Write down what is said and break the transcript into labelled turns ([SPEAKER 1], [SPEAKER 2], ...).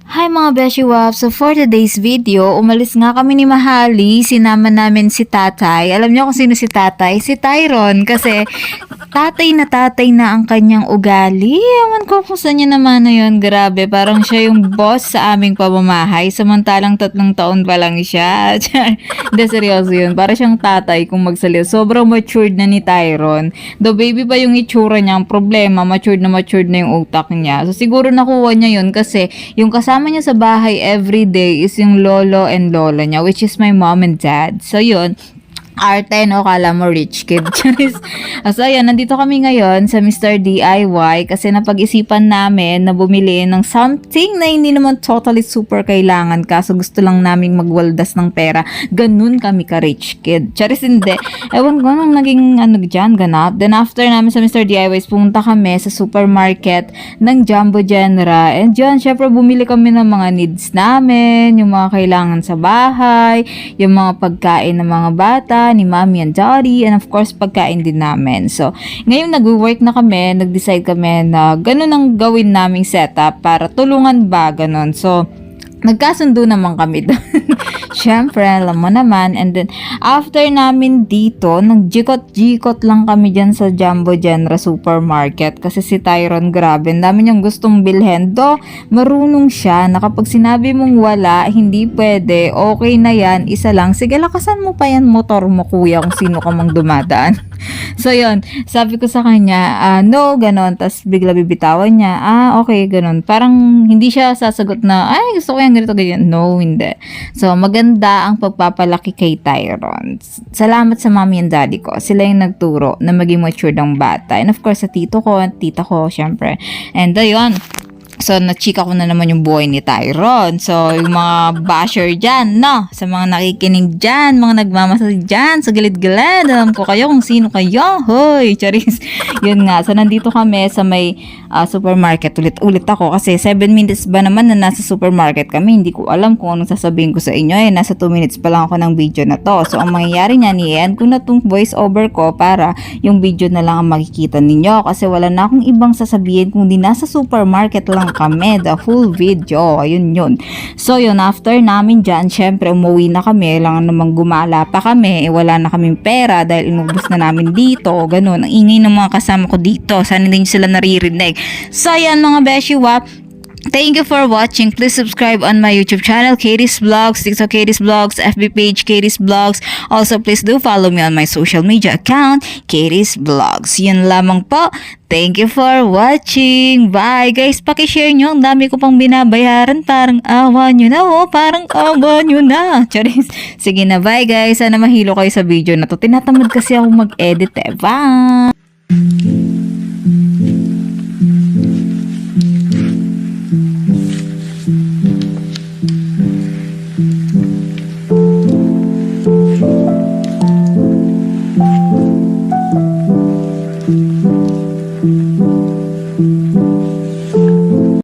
[SPEAKER 1] Hi mga Beshi Wap! So for today's video, umalis nga kami ni Mahali, sinama namin si Tatay. Alam niyo kung sino si Tatay? Si Tyron kasi tatay na ang kanyang ugali. Ewan ko kung saan niya naman na yun. Grabe, parang siya yung boss sa aming pamamahay. Samantalang 3 taon pa lang siya. Hindi, seryoso yun. Para siyang tatay kung magsalita. Sobrang matured na ni Tyron. Though baby pa yung itsura niya, ang problema, matured na yung utak niya. So siguro nakuha niya yun kasi yung kasama niya sa bahay everyday is yung lolo and lola niya, which is my mom and dad. So yun, arte, no? Kala mo rich kid. So, ayan, nandito kami ngayon sa Mr. DIY kasi napag-isipan namin na bumili ng something na hindi naman totally super kailangan kaso gusto lang naming magwaldas ng pera. Ganun kami ka-rich kid. Charis, hindi. Ewan ko nang naging dyan, ganap. Then, after namin sa Mr. DIY, pumunta kami sa supermarket ng Jumbo Genera. And dyan, syempre, bumili kami ng mga needs namin, yung mga kailangan sa bahay, yung mga pagkain ng mga bata, ni mommy and daddy, and of course pagkain din namin. So ngayon nag-work na kami, nag-decide kami na ganun ang gawin naming setup para tulungan ba, ganun. So nagkasundo naman kami doon. Siyempre, alam mo naman. And then, after namin dito, nagjikot-jikot lang kami dyan sa Jumbo Genera Supermarket. Kasi si Tyron, grabe, ang dami niyang gustong bilhin. Do, marunong siya na kapag sinabi mong wala, hindi pwede, okay na yan, isa lang. Sige, lakasan mo pa yan motor mo, kuya, kung sino ka mang dumadaan. So, yun, sabi ko sa kanya, no, ganon. Tapos, bigla bibitawan niya, okay, ganon. Parang, hindi siya sasagot na, ay, gusto ko yan, ganito, ganyan. No, hindi. So, maganda ang pagpapalaki kay Tyron. Salamat sa mommy and daddy ko. Sila yung nagturo na maging mature ng bata. And of course, sa tito ko, tita ko, syempre. And ayun. So, nachika ko na naman yung buhay ni Tyron. So, yung mga basher dyan, no? Sa mga nakikinig dyan, mga nagmamasal dyan, sa gilid-gilid. Alam ko kayo kung sino kayo. Hoy, charis. Yun nga. So, nandito kami sa may supermarket. Ulit ako kasi 7 minutes ba naman na nasa supermarket kami. Hindi ko alam kung anong sasabihin ko sa inyo. Nasa 2 minutes pa lang ako ng video na to. So, ang mangyayari niya ni ko na itong voice over ko para yung video na lang ang makikita ninyo. Kasi wala na akong ibang sasabihin kung di nasa supermarket lang kami, the whole video, ayun yun. So yun, after namin dyan, syempre umuwi na kami, lang namang gumala pa kami, wala na kaming pera dahil inubos na namin dito, ganun, ang ingay ng mga kasama ko dito, sana din sila naririnig. So yan mga Beshi Wap, thank you for watching. Please subscribe on my YouTube channel, Katie's Vlogs, TikTok Katie's Vlogs, FB page Katie's Vlogs. Also, please do follow me on my social media account, Katie's Vlogs. Yun lamang po. Thank you for watching. Bye guys. Pakishare nyo. Ang dami ko pang binabayaran. Parang awa nyo na. Parang awa nyo na. Charis. Sige na. Bye guys. Sana mahilo kayo sa video na to. Tinatamad kasi ako mag-edit. Bye.